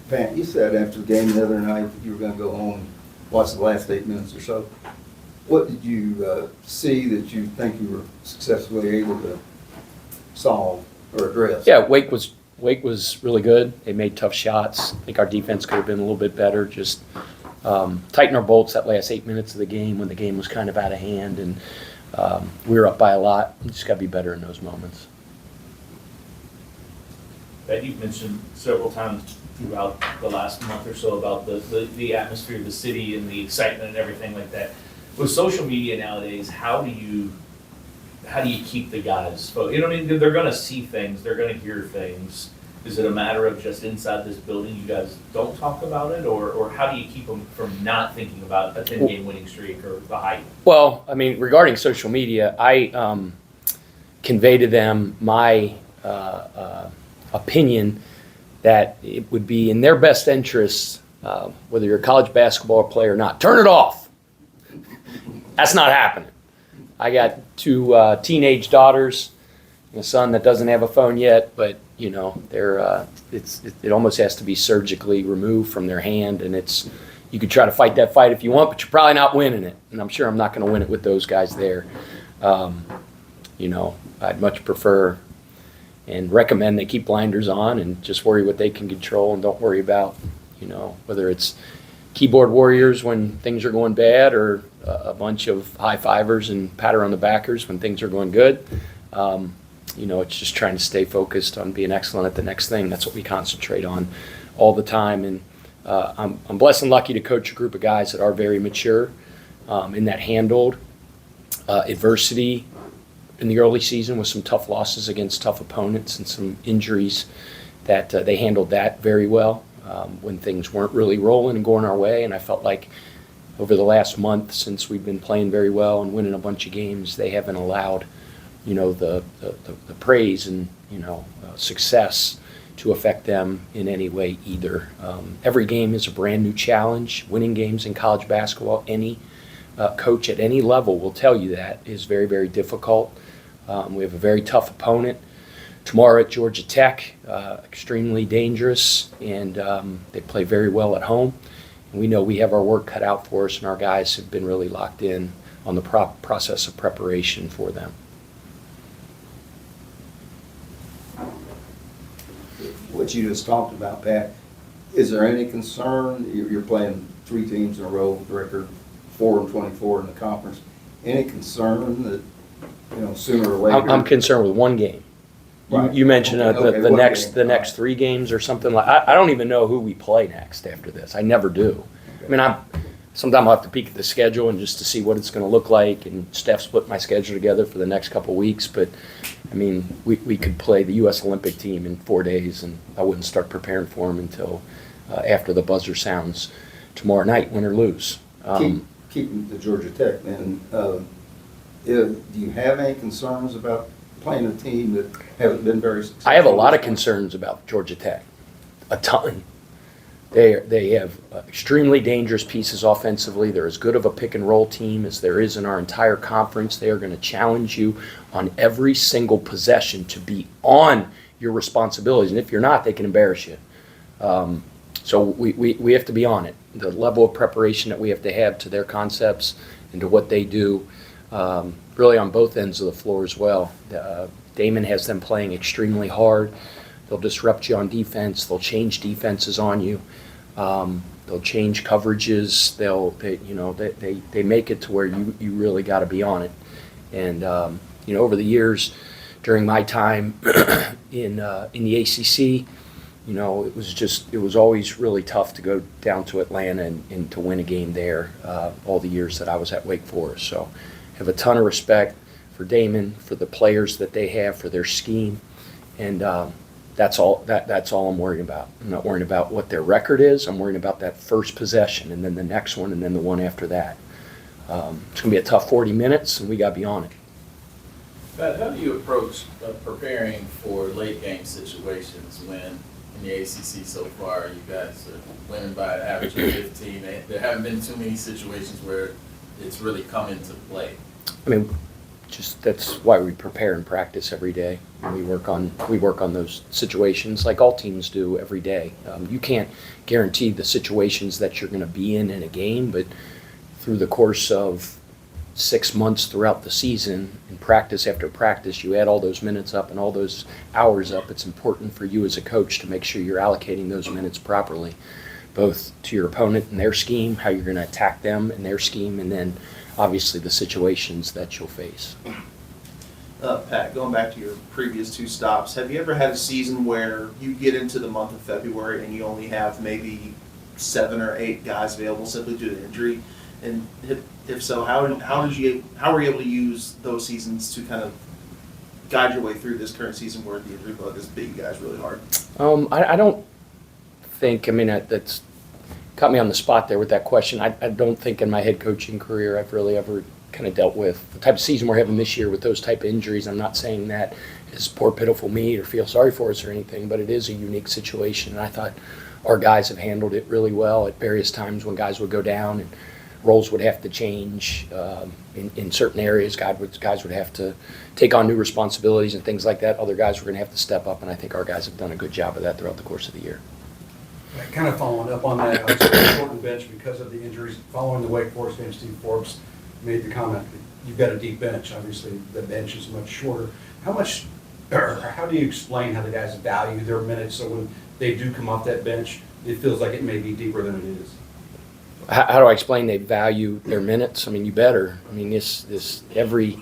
Pat, you said after the game the other night that you were going to go home and watch the last 8 minutes or so. What did you see that you think you were successfully able to solve or address? Yeah, Wake was really good. They made tough shots. I think our defense could have been a little bit better. Just tighten our bolts that last 8 minutes of the game when the game was kind of out of hand, and we were up by a lot. You just got to be better in those moments. That you've mentioned several times throughout the last month or so about the atmosphere of the city and the excitement and everything like that. With social media nowadays, how do you keep the guys focused? You know what I mean? They're going to see things, they're going to hear things. Is it a matter of just inside this building you guys don't talk about it, or how do you keep them from not thinking about a 10-game winning streak or the hype? Well, I mean, regarding social media, I convey to them my opinion that it would be in their best interests, whether you're a college basketball player or not, turn it off. That's not happening. I got two teenage daughters, and a son that doesn't have a phone yet, but you know, it almost has to be surgically removed from their hand, and you could try to fight that fight if you want, but you're probably not winning it, and I'm sure I'm not going to win it with those guys there. You know, I'd much prefer and recommend they keep blinders on and just worry what they can control and don't worry about, you know, whether it's keyboard warriors when things are going bad or a bunch of high-fivers and patter on the backers when things are going good. You know, it's just trying to stay focused on being excellent at the next thing. That's what we concentrate on all the time. And I'm blessed and lucky to coach a group of guys that are very mature in that handled adversity in the early season with some tough losses against tough opponents and some injuries that they handled that very well when things weren't really rolling and going our way. And I felt like over the last month, since we've been playing very well and winning a bunch of games, they haven't allowed, you know, the praise and, you know, success to affect them in any way either. Every game is a brand new challenge. Winning games in college basketball, any coach at any level will tell you that is very, very difficult. We have a very tough opponent tomorrow at Georgia Tech, extremely dangerous, and they play very well at home. And we know we have our work cut out for us, and our guys have been really locked in on the process of preparation for them. What you just talked about, Pat, is there any concern? You're playing 3 teams in a row with record 4-24 in the conference. Any concern that, you know, sooner or later? I'm concerned with one game. Right. You mentioned the next Right. 3 games or something like. I don't even know who we play next after this. I never do. I mean, sometimes I'll have to peek at the schedule and just to see what it's going to look like. And Steph's put my schedule together for the next couple of weeks. But I mean, we could play the U.S. Olympic team in 4 days, and I wouldn't start preparing for them until after the buzzer sounds tomorrow night, win or lose. Keeping the Georgia Tech, then, do you have any concerns about playing a team that haven't been very successful? I have a lot of concerns about Georgia Tech, a ton. They have extremely dangerous pieces offensively. They're as good of a pick and roll team as there is in our entire conference. They are going to challenge you on every single possession to be on your responsibilities, and if you're not, they can embarrass you. So we have to be on it. The level of preparation that we have to have to their concepts and to what they do, really on both ends of the floor as well. Damon has them playing extremely hard. They'll disrupt you on defense. They'll change defenses on you. They'll change coverages. They make it to where you really got to be on it. And you know, over the years, during my time in the ACC, you know, it was always really tough to go down to Atlanta and to win a game there. All the years that I was at Wake Forest, so I have a ton of respect for Damon, for the players that they have, for their scheme, and that's all I'm worried about. I'm not worrying about what their record is. I'm worrying about that first possession and then the next one and then the one after that. It's going to be a tough 40 minutes, and we got to be on it. Pat, how do you approach preparing for late game situations when in the ACC so far you guys are winning by an average of 15? There haven't been too many situations where it's really come into play. I mean, just that's why we prepare and practice every day. And we work on those situations like all teams do every day. You can't guarantee the situations that you're going to be in a game, but through the course of 6 months throughout the season, in practice after practice, you add all those minutes up and all those hours up. It's important for you as a coach to make sure you're allocating those minutes properly, both to your opponent and their scheme, how you're going to attack them and their scheme, and then obviously the situations that you'll face. Pat, going back to your previous 2 stops, have you ever had a season where you get into the month of February and you only have maybe 7 or 8 guys available simply due to injury? And if so, how were you able to use those seasons to kind of guide your way through this current season where the injury bug has beat you guys really hard? I don't think, I mean, that's caught me on the spot there with that question. I don't think in my head coaching career I've really ever kind of dealt with the type of season we're having this year with those type of injuries. I'm not saying that is poor, pitiful me or feel sorry for us or anything, but it is a unique situation. And I thought our guys have handled it really well at various times when guys would go down and roles would have to change in certain areas. Guys would have to take on new responsibilities and things like that. Other guys were going to have to step up, and I think our guys have done a good job of that throughout the course of the year. Kind of following up on that, obviously the shortened bench because of the injuries. Following the Wake Forest game, Steve Forbes made the comment that you've got a deep bench. Obviously, the bench is much shorter. How do you explain how the guys value their minutes so when they do come off that bench, it feels like it may be deeper than it is? How do I explain they value their minutes? I mean, you better. I mean, this every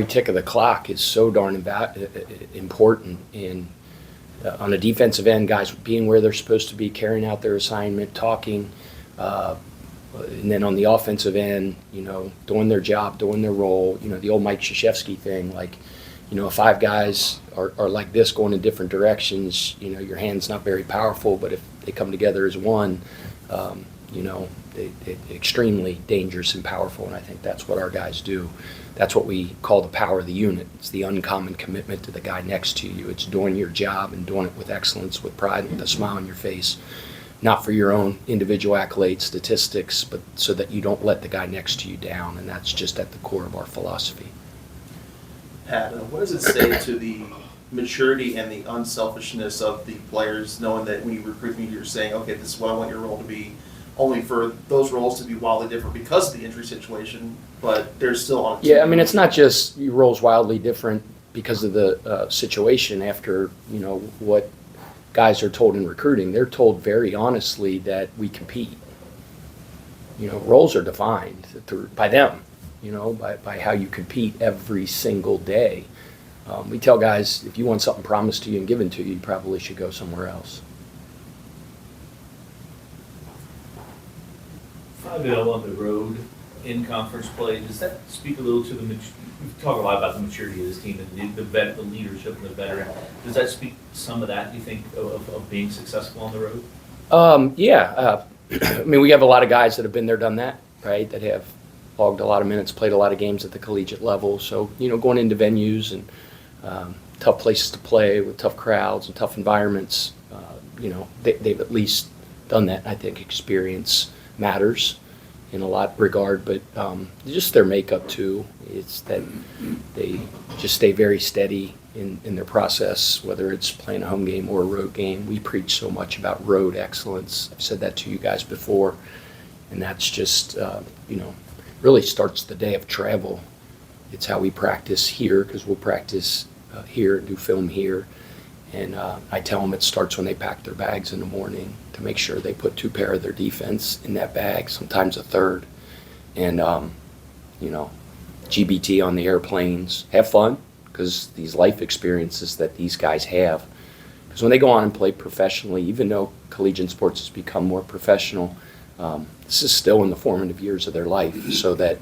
tick of the clock is so darn important. And on the defensive end, guys being where they're supposed to be, carrying out their assignment, talking, and then on the offensive end, doing their job, doing their role. The old Mike Krzyzewski thing, like, if 5 guys are like this going in different directions, your hand's not very powerful, but if they come together as one, they're extremely dangerous and powerful, and I think that's what our guys do. That's what we call the power of the unit. It's the uncommon commitment to the guy next to you. It's doing your job and doing it with excellence, with pride, with a smile on your face, not for your own individual accolades, statistics, but so that you don't let the guy next to you down, and that's just at the core of our philosophy. Pat, what does it say to the maturity and the unselfishness of the players, knowing that when you recruit me, you're saying, okay, this is what I want your role to be, only for those roles to be wildly different because of the injury situation, but they're still on. Yeah, I mean, it's not just your role's wildly different because of the situation after, what guys are told in recruiting. They're told very honestly that we compete. Roles are defined by them, by how you compete every single day. We tell guys, if you want something promised to you and given to you, you probably should go somewhere else. 5-0 on the road in conference play, does that speak a little to we talk a lot about the maturity of this team and the leadership and the veteran. Does that speak some of that, do you think, of being successful on the road? Yeah. I mean, we have a lot of guys that have been there, done that, right, that have logged a lot of minutes, played a lot of games at the collegiate level. So, going into venues and tough places to play with tough crowds and tough environments, they've at least done that. I think experience matters in a lot of regard, but just their makeup too. It's that they just stay very steady in their process, whether it's playing a home game or a road game. We preach so much about road excellence. I've said that to you guys before, and that's just, really starts the day of travel. It's how we practice here, because we'll practice here, do film here. And I tell them it starts when they pack their bags in the morning to make sure they put 2 pair of their defense in that bag, sometimes a third. And, GBT on the airplanes. Have fun, because these life experiences that these guys have. Because when they go on and play professionally, even though collegiate sports has become more professional, this is still in the formative years of their life. So that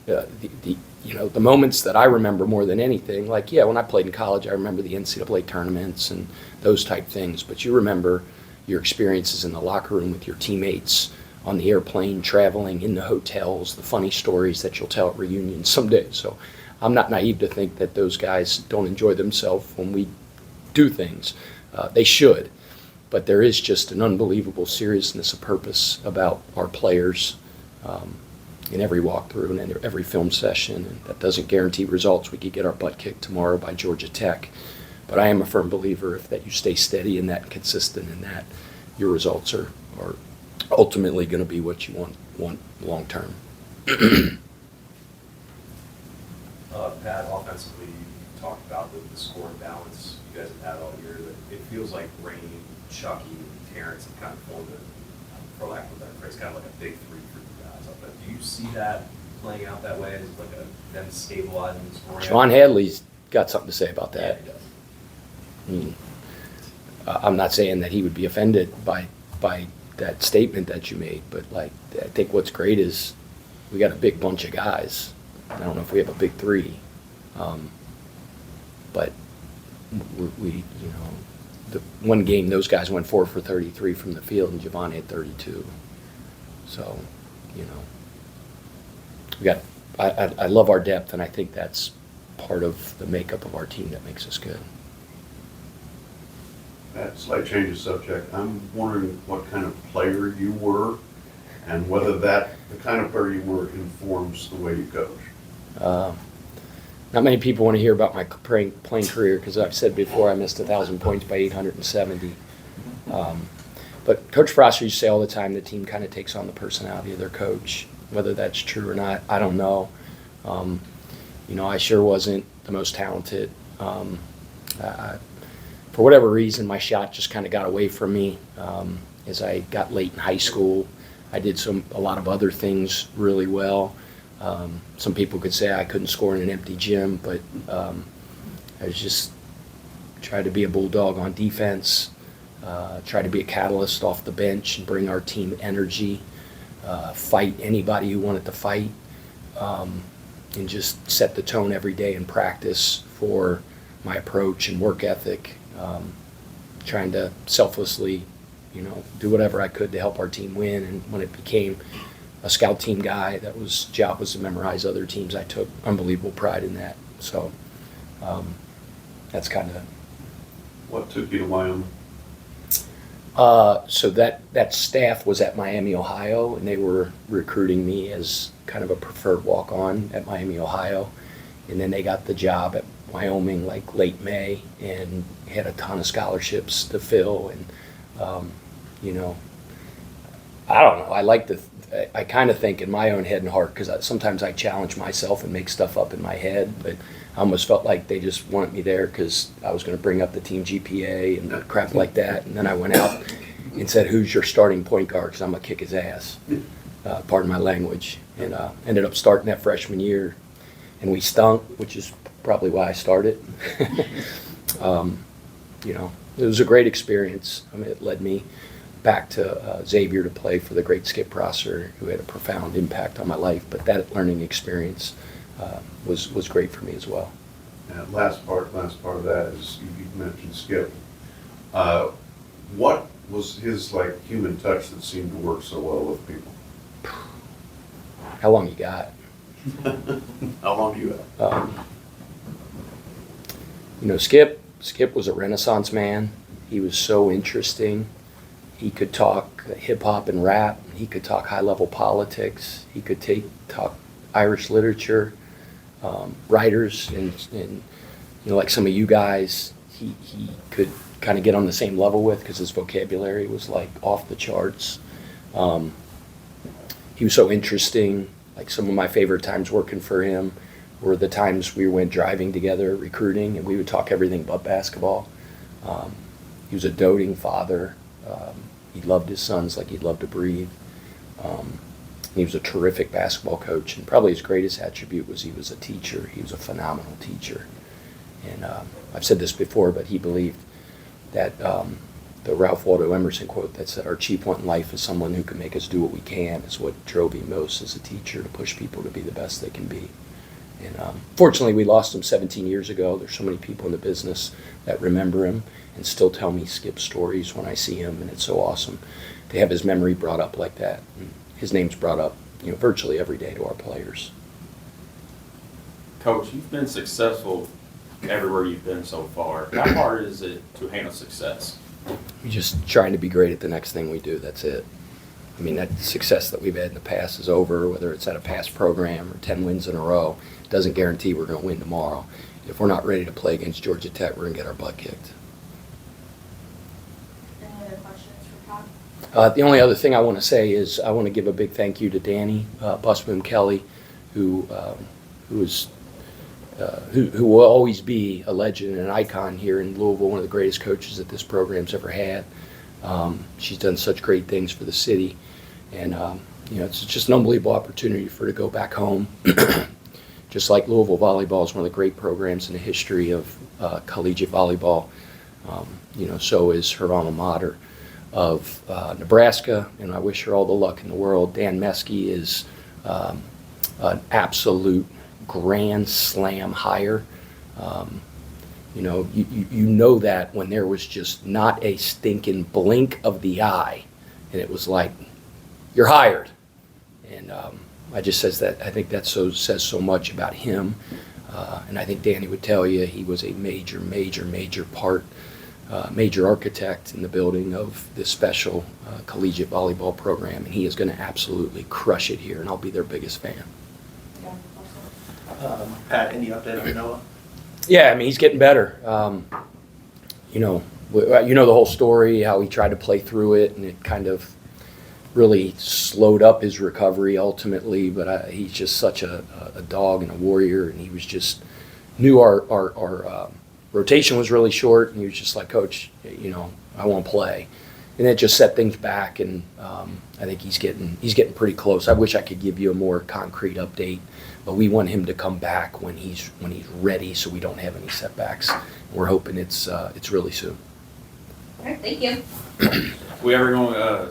the moments that I remember more than anything, like, when I played in college, I remember the NCAA tournaments and those type things. But you remember your experiences in the locker room with your teammates, on the airplane, traveling, in the hotels, the funny stories that you'll tell at reunions someday. So I'm not naive to think that those guys don't enjoy themselves when we do things. They should. But there is just an unbelievable seriousness of purpose about our players. in every walkthrough and in every film session. And that doesn't guarantee results. We could get our butt kicked tomorrow by Georgia Tech. But I am a firm believer that you stay steady in that and consistent in that, your results are ultimately going to be what you want long term. Pat, offensively, you talked about the scoring balance you guys have had all year. That it feels like Rainey, Chucky, and Terrence have kind of formed a, for lack of a better phrase, kind of like a big three for you guys. But do you see that playing out that way? Is it like them stabilizing the scoring? John Hadley's got something to say about Yeah, that. he does. I mean, I'm not saying that he would be offended by that statement that you made, but like, I think what's great is we got a big bunch of guys. I don't know if we have a big three, but we you know, the one game those guys went 4 for 33 from the field, and Javon had 32. So, you know, we got. I love our depth, and I think that's part of the makeup of our team that makes us good. That slight change of subject. I'm wondering what kind of player you were and whether the kind of player you were informs the way you coach. Not many people want to hear about my playing career because I've said before I missed 1,000 points by 870. But Coach Frost used to say all the time the team kind of takes on the personality of their coach. Whether that's true or not, I don't know. You know, I sure wasn't the most talented. For whatever reason, my shot just kind of got away from me as I got late in high school. I did a lot of other things really well. Some people could say I couldn't score in an empty gym, but I was just tried to be a bulldog on defense, try to be a catalyst off the bench and bring our team energy, fight anybody who wanted to fight, and just set the tone every day in practice for my approach and work ethic, trying to selflessly, you know, do whatever I could to help our team win. And when it became a scout team guy, job was to memorize other teams. I took unbelievable pride in that. So that's kind of. What took you to Wyoming? So that staff was at Miami, Ohio, and they were recruiting me as kind of a preferred walk-on at Miami, Ohio. And then they got the job at Wyoming like late May and had a ton of scholarships to fill. And, you know, I don't know. I kind of think in my own head and heart, because sometimes I challenge myself and make stuff up in my head, but I almost felt like they just wanted me there because I was going to bring up the team GPA and crap like that. And then I went out and said, "Who's your starting point guard? Because I'm going to kick his ass." Pardon my language. And ended up starting that freshman year. And we stunk, which is probably why I started. You know, it was a great experience. I mean, it led me back to Xavier to play for the great Skip Prosser, who had a profound impact on my life. But that learning experience was great for me as well. And last part of that is you mentioned Skip. What was his like human touch that seemed to work so well with people? How long you got? How long do you have? You know, Skip was a Renaissance man. He was so interesting. He could talk hip hop and rap. He could talk high level politics. He could talk Irish literature, writers, and you know, like some of you guys, he could kind of get on the same level with because his vocabulary was like off the charts. He was so interesting. Like some of my favorite times working for him were the times we went driving together, recruiting, and we would talk everything but basketball. He was a doting father. He loved his sons like he loved to breathe. He was a terrific basketball coach, and probably his greatest attribute was he was a teacher. He was a phenomenal teacher. And I've said this before, but he believed that the Ralph Waldo Emerson quote that said, "Our chief want in life is someone who can make us do what we can," is what drove him most as a teacher, to push people to be the best they can be. And fortunately, we lost him 17 years ago. There's so many people in the business that remember him and still tell me Skip stories when I see him, and it's so awesome to have his memory brought up like that. And his name's brought up, you know, virtually every day to our players. Coach, you've been successful everywhere you've been so far. How hard is it to handle success? We're just trying to be great at the next thing we do. That's it. I mean, that success that we've had in the past is over, whether it's at a past program or 10 wins in a row. Doesn't guarantee we're going to win tomorrow. If we're not ready to play against Georgia Tech, we're going to get our butt kicked. Any other questions for Pat? The only other thing I want to say is I want to give a big thank you to Danny Busboom Kelly, who will always be a legend and an icon here in Louisville, one of the greatest coaches that this program's ever had. She's done such great things for the city, and it's just an unbelievable opportunity for her to go back home. Just like Louisville volleyball is one of the great programs in the history of collegiate volleyball, so is her alma mater of Nebraska, and I wish her all the luck in the world. Dan Meskey is an absolute grand slam hire. You know that when there was just not a stinking blink of the eye, and it was like, you're hired. And I think that says so much about him. And I think Danny would tell you he was a major part, major architect in the building of this special collegiate volleyball program, and he is going to absolutely crush it here, and I'll be their biggest fan. Pat, any update on Noah? Yeah, I mean, he's getting better. You know the whole story, how he tried to play through it, and it kind of really slowed up his recovery ultimately, but he's just such a dog and a warrior, and he was just knew our rotation was really short, and he was just like, Coach, I want to play. And it just set things back, and I think he's getting pretty close. I wish I could give you a more concrete update, but we want him to come back when he's ready, so we don't have any setbacks. We're hoping it's really soon. All right, thank you. We ever going,